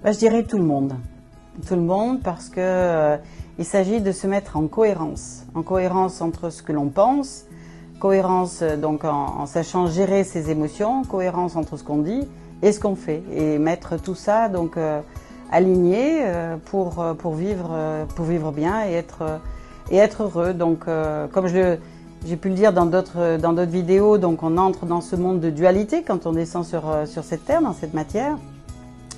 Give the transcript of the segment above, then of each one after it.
Je dirais tout le monde. Tout le monde parce que il s'agit de se mettre en cohérence entre ce que l'on pense, cohérence donc en sachant gérer ses émotions, cohérence entre ce qu'on dit et ce qu'on fait, et mettre tout ça donc aligné pour vivre bien et être heureux. Donc comme j'ai pu le dire dans d'autres vidéos, donc on entre dans ce monde de dualité quand on descend sur cette terre, dans cette matière.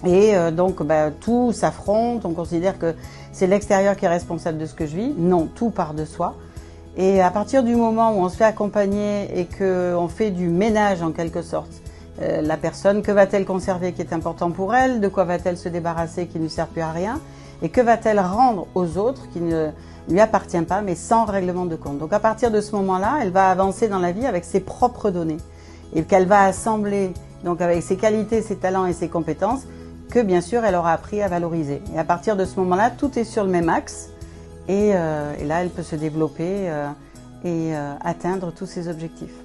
Et donc tout s'affronte, on considère que c'est l'extérieur qui est responsable de ce que je vis. Non, tout part de soi. Et à partir du moment où on se fait accompagner et qu'on fait du ménage en quelque sorte, la personne, que va-t-elle conserver qui est important pour elle, de quoi va-t-elle se débarrasser qui ne sert plus à rien, et que va-t-elle rendre aux autres qui ne lui appartient pas mais sans règlement de compte. Donc à partir de ce moment-là, elle va avancer dans la vie avec ses propres données et qu'elle va assembler donc avec ses qualités, ses talents et ses compétences que bien sûr elle aura appris à valoriser. Et à partir de ce moment-là, tout est sur le même axe et là elle peut se développer et atteindre tous ses objectifs.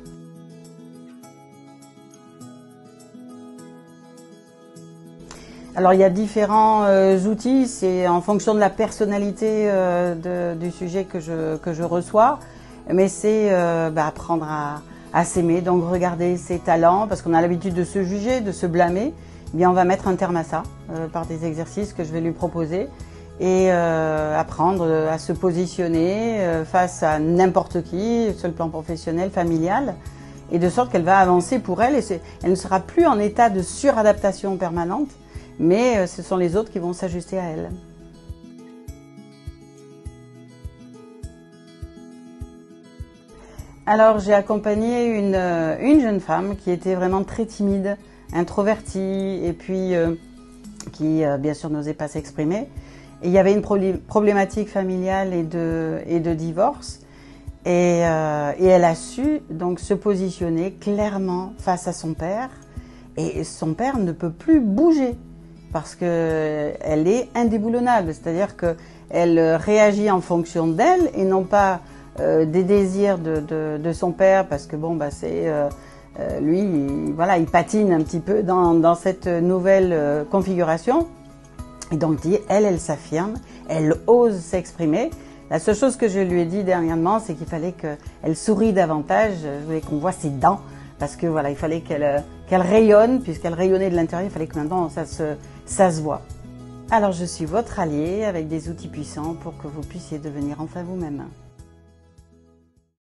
Alors il y a différents outils, c'est en fonction de la personnalité du sujet que je reçois, mais c'est apprendre à s'aimer, donc regarder ses talents, parce qu'on a l'habitude de se juger, de se blâmer. Eh bien, on va mettre un terme à ça par des exercices que je vais lui proposer et apprendre à se positionner face à n'importe qui, sur le plan professionnel, familial, et de sorte qu'elle va avancer pour elle et elle ne sera plus en état de suradaptation permanente, mais ce sont les autres qui vont s'ajuster à elle. Alors j'ai accompagné une jeune femme qui était vraiment très timide, introvertie et puis qui bien sûr n'osait pas s'exprimer. Et il y avait une problématique familiale et de divorce et elle a su donc se positionner clairement face à son père et son père ne peut plus bouger parce qu'elle est indéboulonnable, c'est-à-dire qu'elle réagit en fonction d'elle et non pas des désirs de son père parce que bon c'est lui il patine un petit peu dans cette nouvelle configuration et donc elle s'affirme, elle ose s'exprimer. La seule chose que je lui ai dit dernièrement, c'est qu'il fallait qu'elle sourie davantage, je voulais qu'on voit ses dents parce que il fallait qu'elle rayonne, puisqu'elle rayonnait de l'intérieur, il fallait que maintenant ça se voit. Alors je suis votre allié avec des outils puissants pour que vous puissiez devenir enfin vous-même.